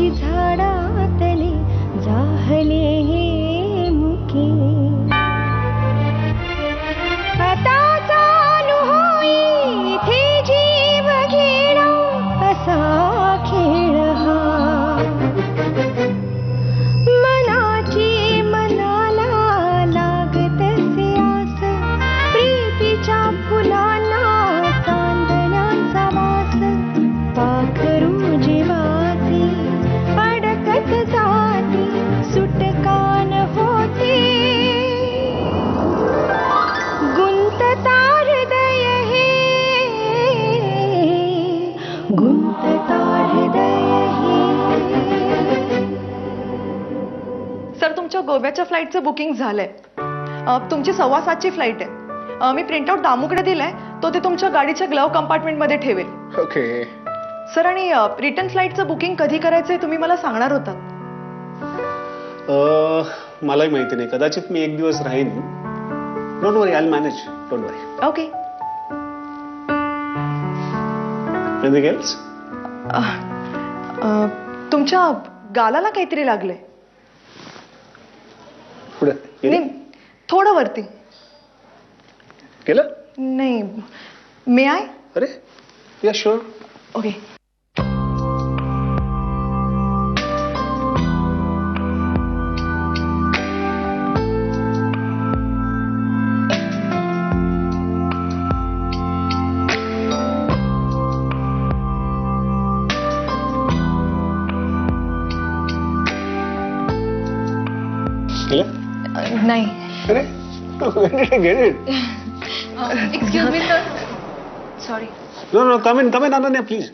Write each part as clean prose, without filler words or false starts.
आकाशी झाडातले जाहले हे मुके आता चालू होई इथे जीव घेणा असा खेळ हा मनाची मनाला लागतसे आस प्रीतीच्या फुलांना चांदण्याचा वास पाखरू जीवाची अडकत जाती सुटकान होते गुंतता हृदय हे गुंतता हृदय हे. सर तुमच्या गोव्याच्या फ्लाईटचं बुकिंग झालंय. तुमची 7:15ची फ्लाईट आहे. मी प्रिंटआउट दामूकडे दिलाय. तो ते तुमच्या गाडीच्या ग्लव्ह कंपार्टमेंटमध्ये ठेवेल. ओके. सर आणि रिटर्न फ्लाईटचं बुकिंग कधी करायचंय तुम्ही मला सांगणार होता. मलाही माहिती नाही. कदाचित मी एक दिवस राहीन. Don't worry, I will manage. Don't worry. Okay. Anything else? तुमच्या गालाला काहीतरी लागलंय. पुढे नाही, थोडं वरती. केलं? नाही, मे आय? अरे या शुअर. ओके. केलं? नाही. अरे get it. Excuse me sir. Sorry. No no, come in Ananya please.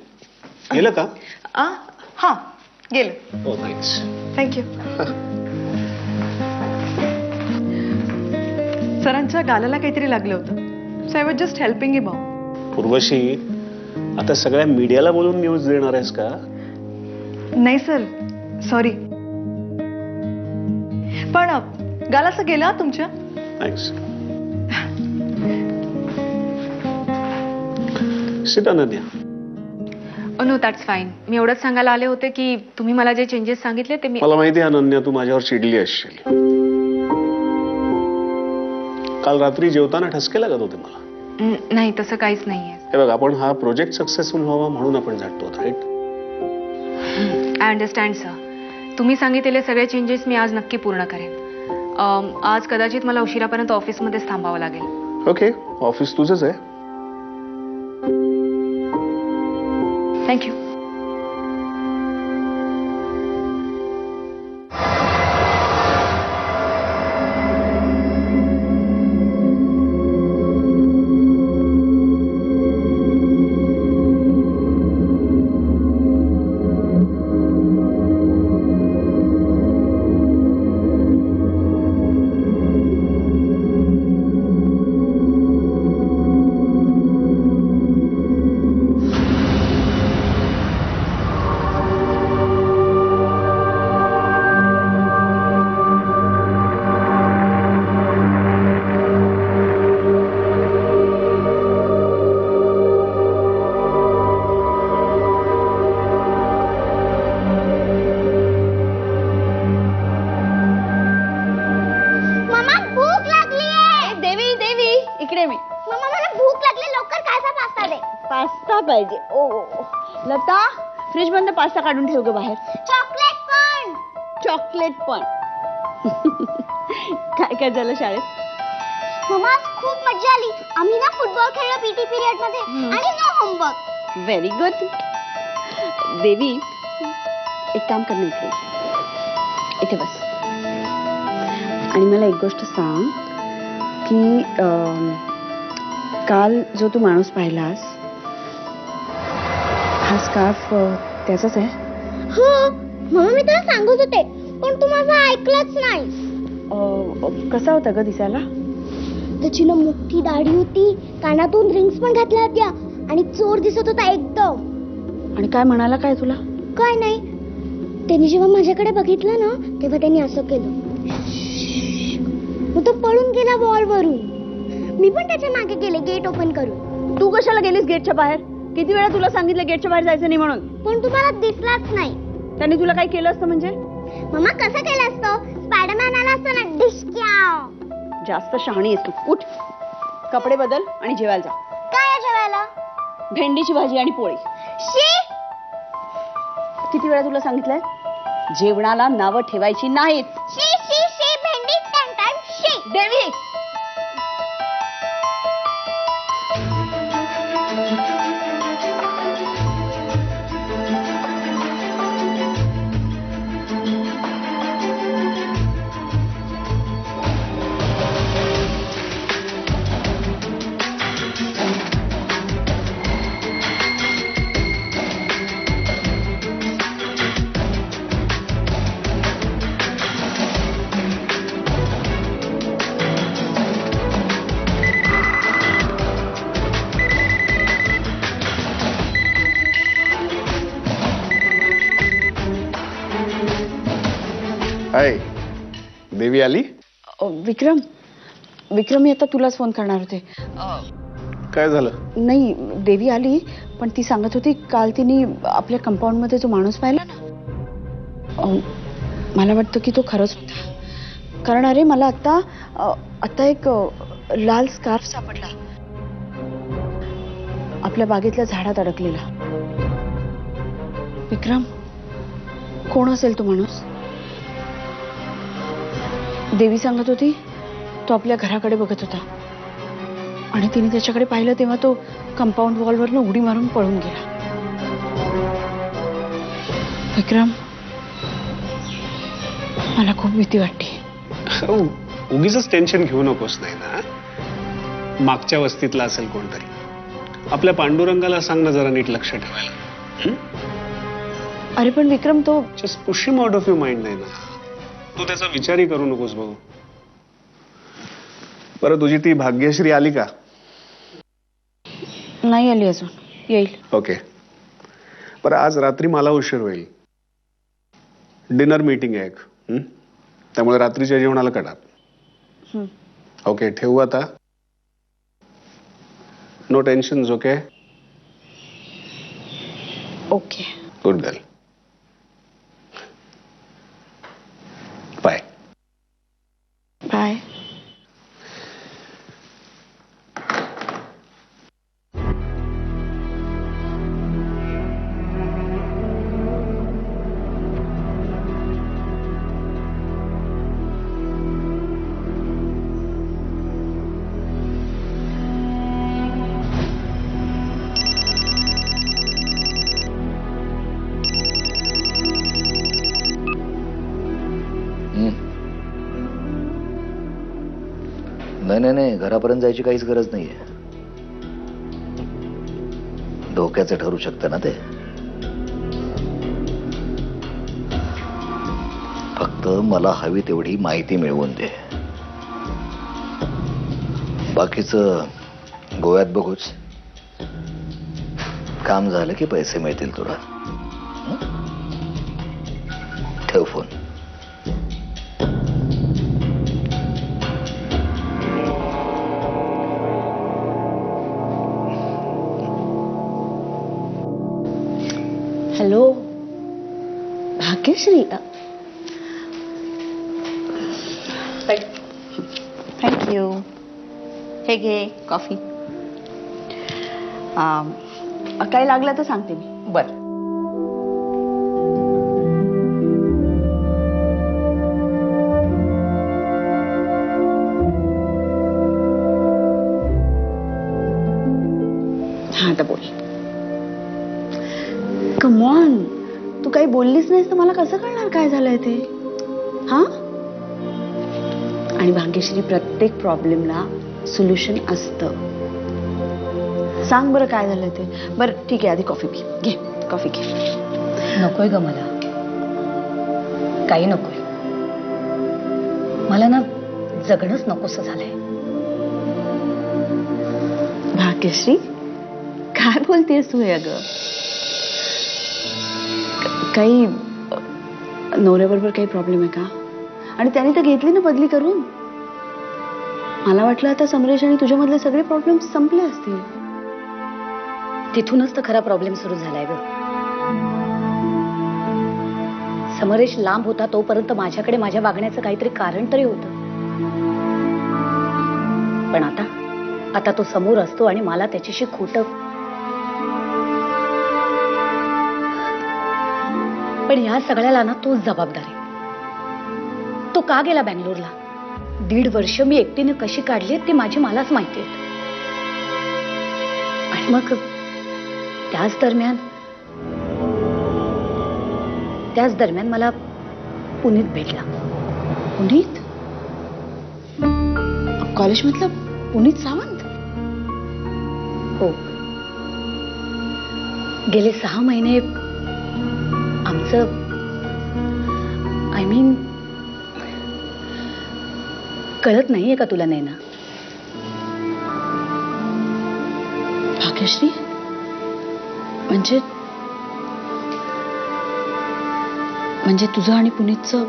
केलं का? हां गेलं. हो थँक्स. थँक्यू. सरांच्या गालाला काहीतरी लागलं होतं. So I was just helping him out. पूर्वशी, आता सगळ्या मीडियाला बोलून न्यूज देणार आहेस का? नाही सर, सॉरी. पण गालाचं गेलं तुमच्या. Thanks. Sit Ananya. No that's fine. मी एवढंच सांगायला आले होते की तुम्ही मला जे चेंजेस सांगितले ते मी. मला माहिती आहे अनन्या, तू माझ्यावर चिडली असशील. काल रात्री जेवताना ठसके लागत होते मला. नाही, तसं काहीच नाहीये. हे बघ, आपण हा प्रोजेक्ट सक्सेसफुल व्हावा म्हणून आपण झटतो, राईट? I understand sir. तुम्ही सांगितलेले सगळे चेंजेस मी आज नक्की पूर्ण करेन. आज कदाचित मला उशिरापर्यंत ऑफिसमध्येच थांबावं लागेल. ओके, ऑफिस तुझंच आहे. थँक्यू. पास्ता पाहिजे. ओ लता, फ्रीज मधनं पास्ता काढून ठेव ग बाहेर. चॉकलेट पण. चॉकलेट पण. काय काय झालं शाळेत? मम्मा खूप मजा आली. आम्ही ना फुटबॉल खेळलो पीटी पिरियड मध्ये आणि नो होमवर्क. Very good. देवी, एक काम कर ना, इथे बस आणि मला एक गोष्ट सांग की काल जो तू माणूस पाहिलास, हा स्कार्फ त्याचाच आहे? हो मम्मा, मी तुला सांगत होते पण तू माझं ऐकलंच नाही. कसा होता ग दिसायला? त्याची ना मोठी दाढी होती, कानातून रिंग्स पण घातल्या होत्या आणि चोर दिसत होता एकदम. आणि काय म्हणाला काय तुला? काय नाही, त्यांनी जेव्हा माझ्याकडे बघितलं ना तेव्हा त्यांनी असं केलं. मग तो पळून गेला वॉलवरून. मी पण त्याच्या मागे गेले गेट ओपन करून. तू कशाला गेलीस गेटच्या बाहेर? किती वेळा तुला सांगितलं गेटच्या बाहेर जायचं नाही म्हणून? पण तुम्हाला दिसलाच नाही. त्याने तुला काय केलं असतं म्हणजे? मम्मा कसं केलं असतं? स्पायडरमॅन आला असतो ना, डिस्क्याव. जास्त शहाणी आहेस तू. उठ, कपडे बदल आणि जेवायला जा. काय आहे जेवायला? भेंडीची भाजी आणि पोळी. शी. किती वेळा तुला सांगितलंय जेवणाला नावं ठेवायची नाहीत. शी शी शी. भेंडी टन शी. देवी, हाय, देवी आली? विक्रम, विक्रम मी आता तुलाच फोन करणार होते. काय झालं? नाही, देवी आली, पण ती सांगत होती काल तिने आपल्या कंपाऊंड मध्ये जो माणूस पाहिला ना, मला वाटतं की तो खरंच होता. कारण अरे मला आता एक लाल स्कार्फ सापडला आपल्या बागेतल्या झाडात अडकलेला. विक्रम, कोण असेल तो माणूस? देवी सांगत होती तो आपल्या घराकडे बघत होता आणि तिने त्याच्याकडे पाहिलं तेव्हा तो कंपाऊंड वॉलवरनं उडी मारून पळून गेला. विक्रम, मला खूप भीती वाटते. उगीच टेन्शन घेऊ नकोस. नाही ना, मागच्या वस्तीतला असेल कोणतरी. आपल्या पांडुरंगाला सांग ना जरा नीट लक्ष ठेवायला. अरे पण विक्रम, तो just push him out of your mind. नाही ना, तू त्याचा विचारही करू नकोस भाऊ. बरं, तुझी ती भाग्यश्री आली का? नाही आली अजून, येईल. ओके. बरं, आज रात्री मला उशीर होईल. डिनर मीटिंग आहे एक. त्यामुळे रात्रीच्या जेवणाला कडा. ओके, ठेवू आता. No tension. Okay okay. Good girl. Bye. Bye. नाही, घरापर्यंत जायची काहीच गरज नाहीये. धोक्याचं ठरू शकतं ना ते. फक्त मला हवी तेवढी माहिती मिळवून दे. बाकीचं गोव्यात बघूच. काम झालं की पैसे मिळतील तुला. ठेव फोन. हॅलो भाग्यश्री. थँक्यू. हे घे कॉफी. काही लागलं तर सांगते मी. बरं. हा, आता बोल. कम ऑन, तू काही बोललीच नाहीस तर मला कसं कळणार काय झालंय ते? हा, आणि भाग्यश्री, प्रत्येक प्रॉब्लेमला सोल्युशन असतं. सांग बरं काय झालंय ते. बरं ठीक आहे, आधी कॉफी पी. घे कॉफी घे. नकोय ग मला, काही नकोय. मला ना जगणंच नकोसं झालंय. भाग्यश्री, काय बोलतेस तू? अगं काही नवऱ्याबरोबर काही प्रॉब्लेम आहे का? आणि त्याने तर घेतली ना बदली करून. मला वाटलं आता समरेश आणि तुझ्यामधले सगळे प्रॉब्लेम संपले असतील. तिथूनच तर खरा प्रॉब्लेम सुरू झालाय ग. समरेश लांब होता तोपर्यंत माझ्याकडे माझ्या वागण्याचं काहीतरी कारण तरी होतं. पण आता तो समोर असतो आणि मला त्याच्याशी खोटं. पण ह्या सगळ्याला ना तोच जबाबदार आहे. तो का गेला बँगलोरला? 1.5 वर्ष मी एकटीने कशी काढली ती माझी मलाच माहिती आहे. आणि मग त्याच दरम्यान मला पुनीत भेटला. पुनीत? कॉलेजमधलं पुनीत सावंत? हो. गेले 6 महिने आमचं कळत नाहीये का तुला नैना? भाग्यश्री, म्हणजे तुझं आणि पुनीतचं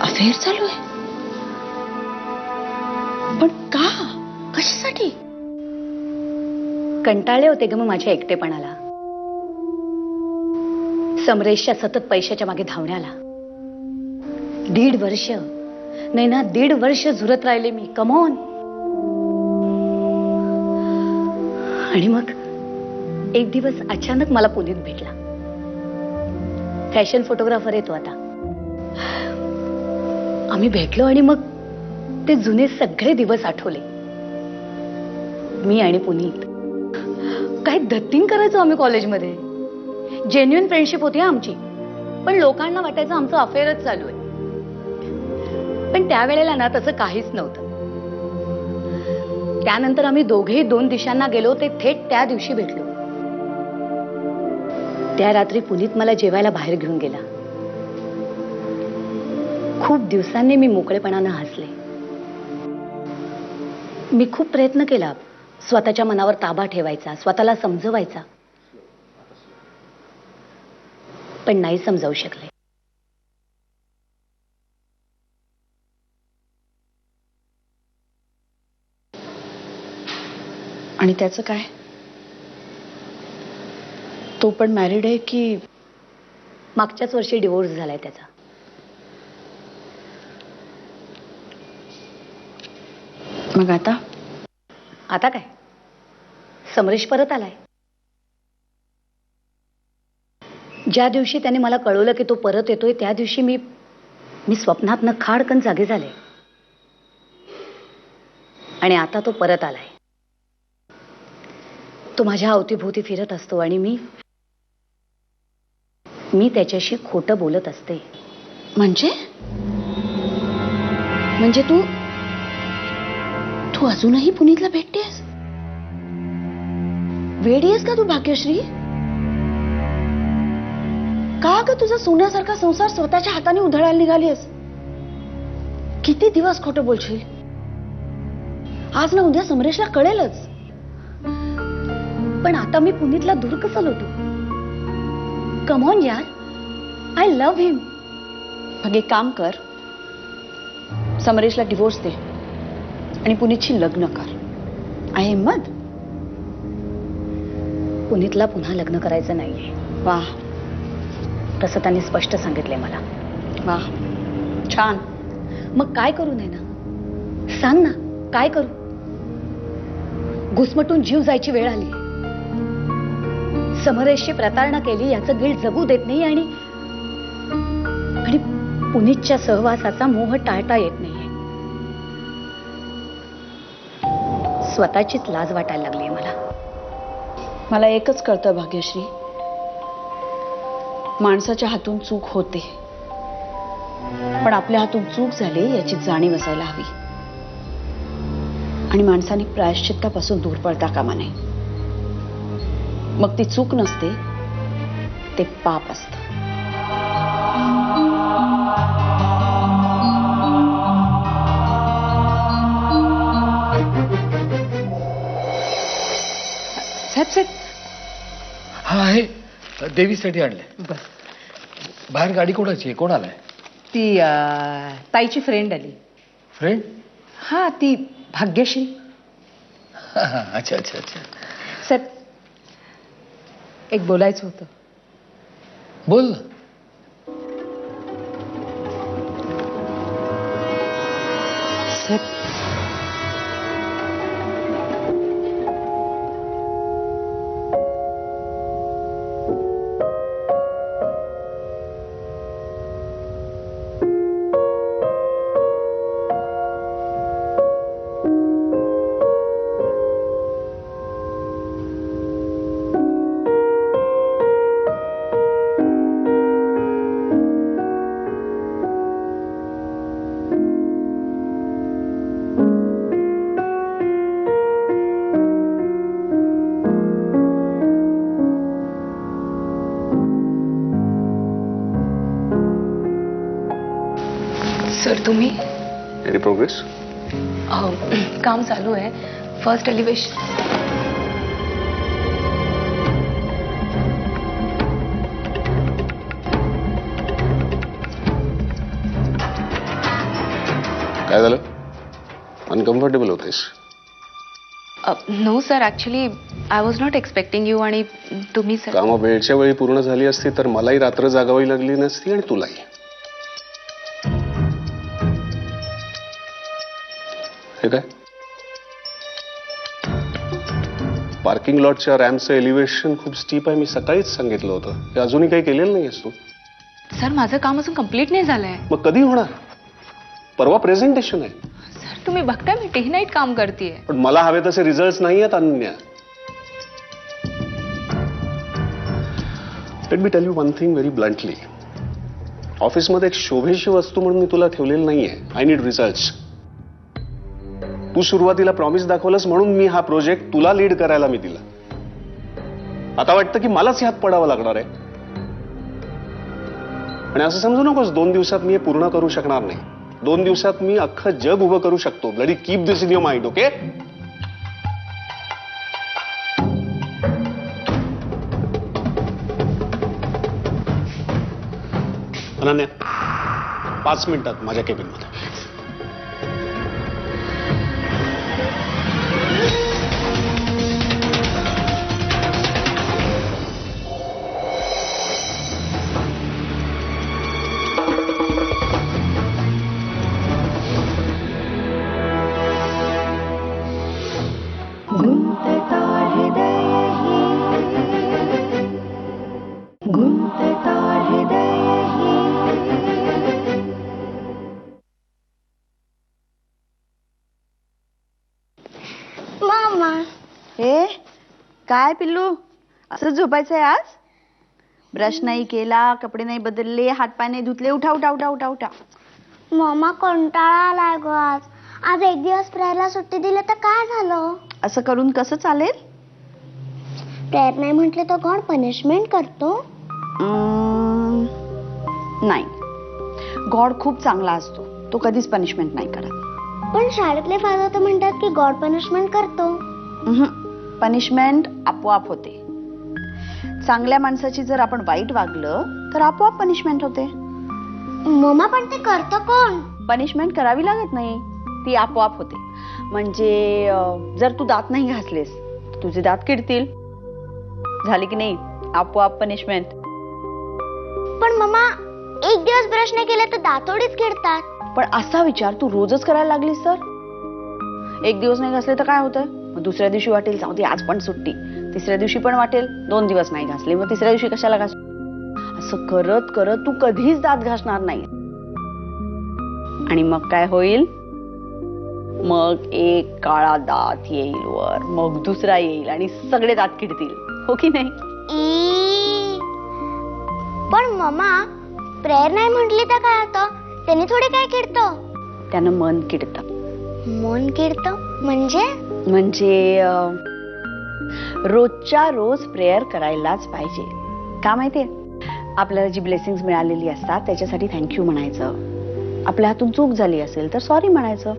अफेअर चालू आहे? पण का? कशासाठी? कंटाळले होते ग मग माझ्या एकटेपणाला, समरेशच्या सतत पैशाच्या मागे धावण्याला. 1.5 वर्ष नैना, 1.5 वर्ष झुरत राहिले मी. कमॉन. आणि मग एक दिवस अचानक मला पुनीत भेटला. फॅशन फोटोग्राफर आहे तो आता. आम्ही भेटलो आणि मग ते जुने सगळे दिवस आठवले. मी आणि पुनीत काय धत्तीन करायचो आम्ही कॉलेजमध्ये. जेन्युइन फ्रेंडशिप होती आमची, पण लोकांना वाटायचं आमचं अफेअरच चालू आहे. पण त्यावेळेला ना तसं काहीच नव्हतं. त्यानंतर आम्ही दोघेही 2 दिशांना गेलो, ते थेट त्या दिवशी भेटलो. त्या रात्री पुनीत मला जेवायला बाहेर घेऊन गेला. खूप दिवसांनी मी मोकळेपणानं हसले. मी खूप प्रयत्न केला स्वतःच्या मनावर ताबा ठेवायचा, स्वतःला समजवायचा, पण नाही समजावू शकले. आणि त्याचं काय? तो पण मॅरिड आहे की? मागच्याच वर्षी डिवोर्स झालाय त्याचा. मग आता काय? समरेश परत आलाय. ज्या दिवशी त्याने मला कळवलं की तो परत येतोय त्या दिवशी मी स्वप्नातनं खाडकन जागे झाले. आणि आता तो परत आलाय. तो माझ्या अवतीभोवती फिरत असतो आणि मी त्याच्याशी खोटं बोलत असते. म्हणजे तू अजूनही पुनीतला भेटतेस? वेडी आहेस का तू भाग्यश्री? का ग तुझा सोन्यासारखा संसार स्वतःच्या हाताने उधळायला निघालीस? किती दिवस खोटं बोलशील? आज ना उद्या समरेशला कळेलच. पण आता मी पुनीतला दूर कसं लोटू? कम ऑन यार, आय लव्ह हिम. मग एक काम कर, समरेशला डिवोर्स दे आणि पुनीतशी लग्न कर. आहे हिम्मत? पुनीतला पुन्हा लग्न करायचं नाहीये. वाह, तसं त्यांनी स्पष्ट सांगितलंय मला. वाह, छान. मग काय करू नैना? सांग ना, काय करू? घुसमटून जीव जायची वेळ आली. समरेशची प्रतारणा केली याचं गिल्ट जगू देत नाही आणि पुनीतच्या सहवासाचा मोह टाळता येत नाहीये. स्वतःचीच लाज वाटायला लागलीये मला एकच कळतं भाग्यश्री, माणसाच्या हातून चूक होते, पण आपल्या हातून चूक झाली याची जाणीव असायला हवी. आणि माणसाने प्रायश्चित्तापासून दूर पळता कामा नये. मग ती चूक नसते, ते पाप असतं. हा आहे, देवीसाठी आणलंय. बाहेर गाडी कोणाची आहे? कोण आलाय? ती ताईची फ्रेंड आली. फ्रेंड? हा, ती भाग्यश्री. अच्छा अच्छा अच्छा. साहेब, एक बोलायचं होतं. बोल ना. सर तुम्ही एनी प्रोग्रेस? काम चालू आहे. First elevation. काय झालं? अनकम्फर्टेबल होतेस? No sir, actually I was not expecting you. आणि तुम्ही सर कामं वेळच्या वेळी पूर्ण झाली असती तर मलाही रात्र जागावी लागली नसती आणि तुलाही. हे काय? पार्किंग लॉटच्या रॅम्पचं एलिव्हेशन खूप स्टीप आहे. मी सकाळीच सांगितलं होतं. हे अजूनही काही केलेलं नाहीयेस तू? सर माझं काम अजून कम्प्लीट नाही झालंय. मग कधी होणार? परवा प्रेझेंटेशन आहे. सर तुम्ही बघताय मी डे नाईट काम करतेय. पण मला हवे तसे रिझल्ट नाही आहेत Ananya. Let me tell you one thing very bluntly. ऑफिसमध्ये एक शोभेशी वस्तू म्हणून मी तुला ठेवलेलं नाहीये. I need results. तू सुरुवातीला प्रॉमिस दाखवलंस म्हणून मी हा प्रोजेक्ट तुला लीड करायला मी दिला. आता वाटतं की मलाच ह्यात पडावं लागणार आहे. आणि असं समजू नकोस 2 दिवसात मी हे पूर्ण करू शकणार नाही. 2 दिवसात मी अख्खं जग उभं करू शकतो. Bloody keep this in your mind. Okay? Ananya 5 मिनिटात माझ्या केबिनमध्ये. मामा हे काय पिल्लू, असं झोपायचंय आज? ब्रश नाही केला, कपडे नाही बदलले, हातपाय नाही धुतले. उठा उठा उठा उठा उठा. मामा कंटाळा आलाय ग आज. आज एक दिवस प्रेयरला सुट्टी दिली तर काय झालं? असं करून कसं चालेल? प्रेयर नाही म्हटले तर गॉड पनिशमेंट करतो. नाही, गॉड खूप चांगला असतो. तो कधीच पनिशमेंट नाही करत. पण शाळेतले फादर तर म्हणतात की गॉड पनिशमेंट करतो. पनिशमेंट आपोआप होते. चांगल्या माणसाची जर आपण वाईट वागलं तर आपोआप पनिशमेंट होते. मम्मा पण ते करतो कोण? पनिशमेंट करावी लागत नाही, ती आपोआप होते. म्हणजे जर तू दात नाही घासलेस तुझे दात किडतील. झाली की नाही आपोआप पनिशमेंट. पण मम्मा एक दिवस ब्रश नाही केले तर दात थोडीच किडतात. पण असा विचार तू रोजच करायला लागलीस तर एक दिवस नाही घासले तर काय होतं? मग दुसऱ्या दिवशी वाटेल जाऊ दे आज पण सुट्टी. तिसऱ्या दिवशी पण वाटेल 2 दिवस नाही घासले, मग तिसऱ्या दिवशी कशाला घासू? असं करत करत तू कधीच दात घासणार नाही. आणि मग काय होईल? मग एक काळा दात येईल वर, मग दुसरा येईल आणि सगळे दात किडतील. हो की नाही? पण मम्मा प्रेयर नाही म्हटली तर काय होतं? त्याने थोडे काय किडतं? त्यानं मन किडतं. मन किडतं म्हणजे? म्हणजे रोजच्या रोज प्रेयर करायलाच पाहिजे. का माहितीये? आपल्याला जी ब्लेसिंग्स मिळालेली असतात त्याच्यासाठी थँक्यू म्हणायचं. आपल्या हातून चूक झाली असेल तर सॉरी म्हणायचं.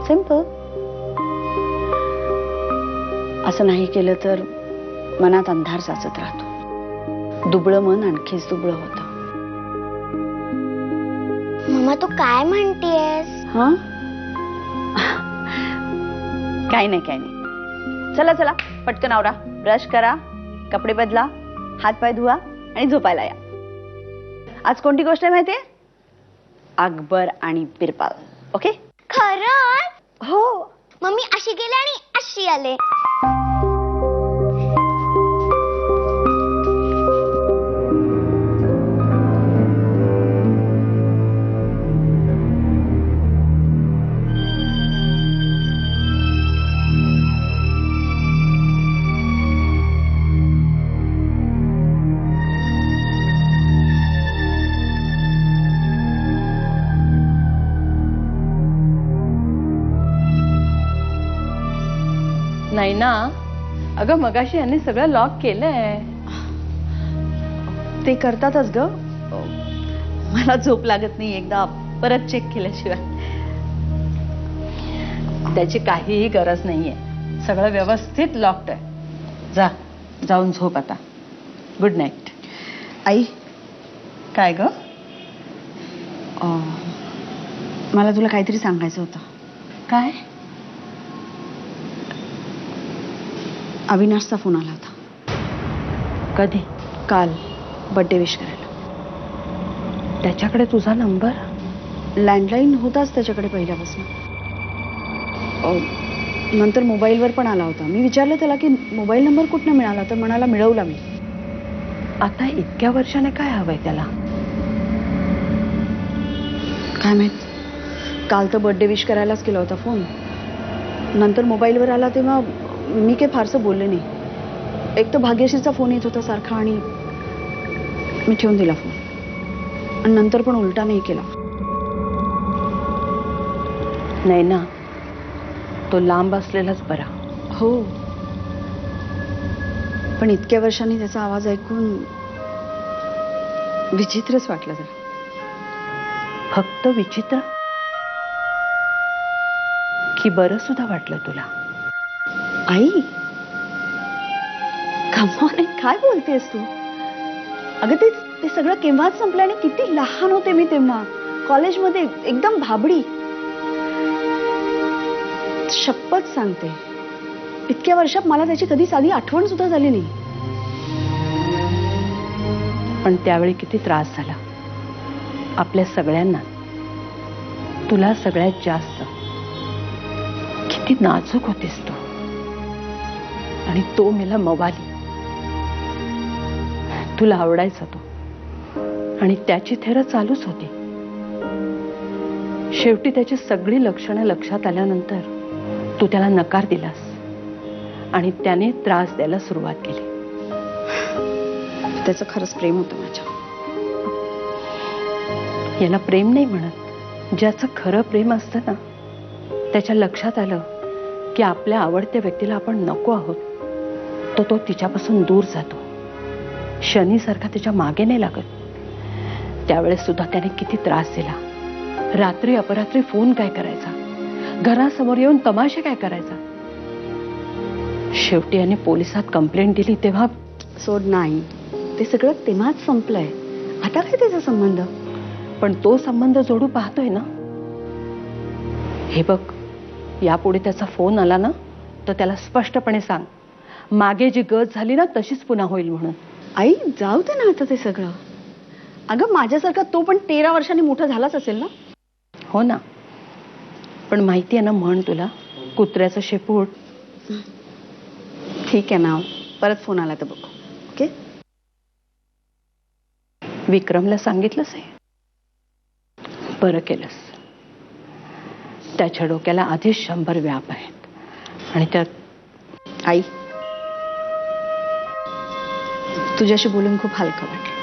सिंपल. असं नाही केलं तर मनात अंधार साचत राहतो. दुबळं मन आणखीच दुबळं होतं. मम्मा तू काय म्हणतेस? हा? काय नाही काय नाही. चला चला पटकन आवरा, ब्रश करा, कपडे बदला, हात पाय धुवा आणि झोपायला या. आज कोणती गोष्ट आहे माहितीये? अकबर आणि बिरबल. ओके? खरंच? हो. मम्मी अशी गेले आणि अशी आले. नाही ना अगं, मगाशी यांनी सगळं लॉक केलंय. ते करतातच ग. मला झोप लागत नाही. एकदा परत चेक केल्याशिवाय. त्याची काहीही गरज नाहीये. सगळं व्यवस्थित लॉक्ड आहे. जाऊन झोप आता. Good night. आई, काय ग? मला तुला काहीतरी सांगायचं होतं. काय? अविनाशचा फोन आला होता कधी? काल बर्थडे विश करायला. त्याच्याकडे तुझा नंबर? लँडलाईन होताच त्याच्याकडे पहिल्यापासून. नंतर मोबाईलवर पण आला होता. मी विचारलं त्याला की मोबाईल नंबर कुठनं मिळाला, तर म्हणाला मिळवला मी. आता इतक्या वर्षाने काय हवंय त्याला? काय माहित. काल तर बर्थडे विश करायलाच केला होता फोन. नंतर मोबाईलवर आला तेव्हा मी काही फारसं बोलले नाही. एक तर भाग्यश्रीचा फोन येत होता सारखा आणि मी ठेवून दिला फोन. आणि नंतर पण उलटा नाही केला. नाही ना, तो लांब असलेलाच बरा. हो, पण इतक्या वर्षांनी त्याचा आवाज ऐकून विचित्रच वाटलं जरा. फक्त विचित्र की बरं सुद्धा वाटलं तुला? आई, कमाल आहे, काय बोलतेस तू? अगं ते सगळं केव्हाच संपलं आणि किती लहान होते मी तेव्हा. कॉलेजमध्ये एकदम भाबडी. शपथ सांगते, इतक्या वर्षात मला त्याची कधी साधी आठवण सुद्धा झाली नाही. पण त्यावेळी किती त्रास झाला आपल्या सगळ्यांना. तुला सगळ्यात जास्त. किती नाजूक होतीस तू. आणि तो मेला मवाली. तुला आवडायचा तो आणि त्याची थेर चालूच होती. शेवटी त्याची सगळी लक्षणं लक्षात आल्यानंतर तू त्याला नकार दिलास आणि त्याने त्रास द्यायला सुरुवात केली. त्याचं खरंच प्रेम होतं माझ्या. याला प्रेम नाही म्हणत. ज्याचं खरं प्रेम असतं ना, त्याच्या लक्षात आलं की आपल्या आवडत्या व्यक्तीला आपण नको आहोत, तो तिच्यापासून दूर जातो. शनीसारखा तिच्या मागे नाही लागत. त्यावेळेस सुद्धा त्याने किती त्रास दिला. रात्री अपरात्री फोन काय करायचा, घरासमोर येऊन तमाशे काय करायचा. शेवटी याने पोलिसात कंप्लेंट दिली तेव्हा. सोड नाही, ते सगळं तेव्हाच संपलंय. आता काय त्याचा संबंध? पण तो संबंध जोडू पाहतोय ना. हे बघ, यापुढे त्याचा फोन आला ना, तर त्याला स्पष्टपणे सांग, मागे जी गत झाली ना तशीच पुन्हा होईल म्हणून. आई, जाऊ दे ना आता ते सगळं. अगं माझ्यासारखा तो पण 13 वर्षांनी मोठा झालाच असेल ना. हो ना, पण माहिती आहे ना म्हण तुला, कुत्र्याचं शेपूट. ठीक आहे ना, परत फोन आला तर बघू. ओके. विक्रमला सांगितलंच आहे. बरं केलंस. त्याच्या डोक्याला आधीच 100 व्याप आहेत आणि त्यात. आई, तुझ्याशी बोलून खूप हलकं वाटलं.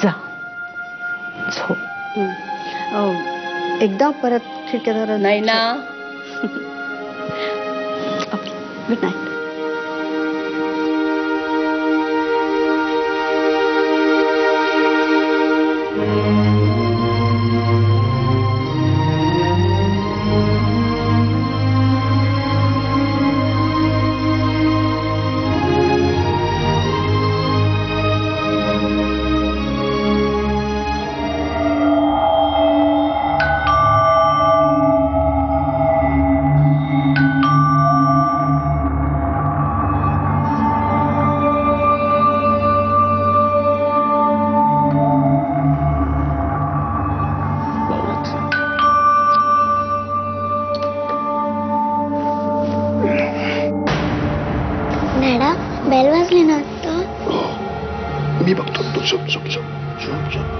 जा झोप. एकदा परत खिडक्या नाही ना. Good night. डॅडा, बेल वाजली ना आता. मी बघतो. तू झोप झोप झोप झोप झोप.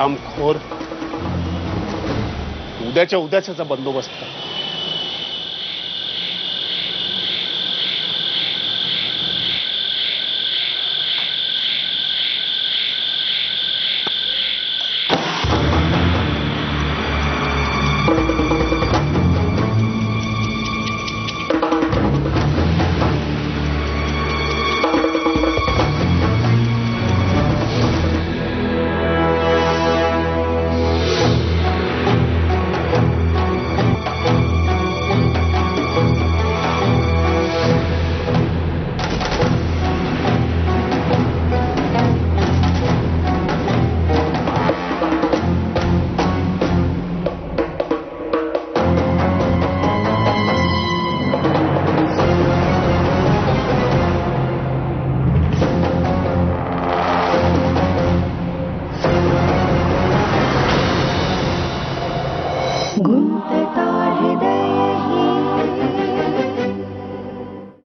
हरामखोर. उद्याच्या उद्याच याचा बंदोबस्त कर. गुंतता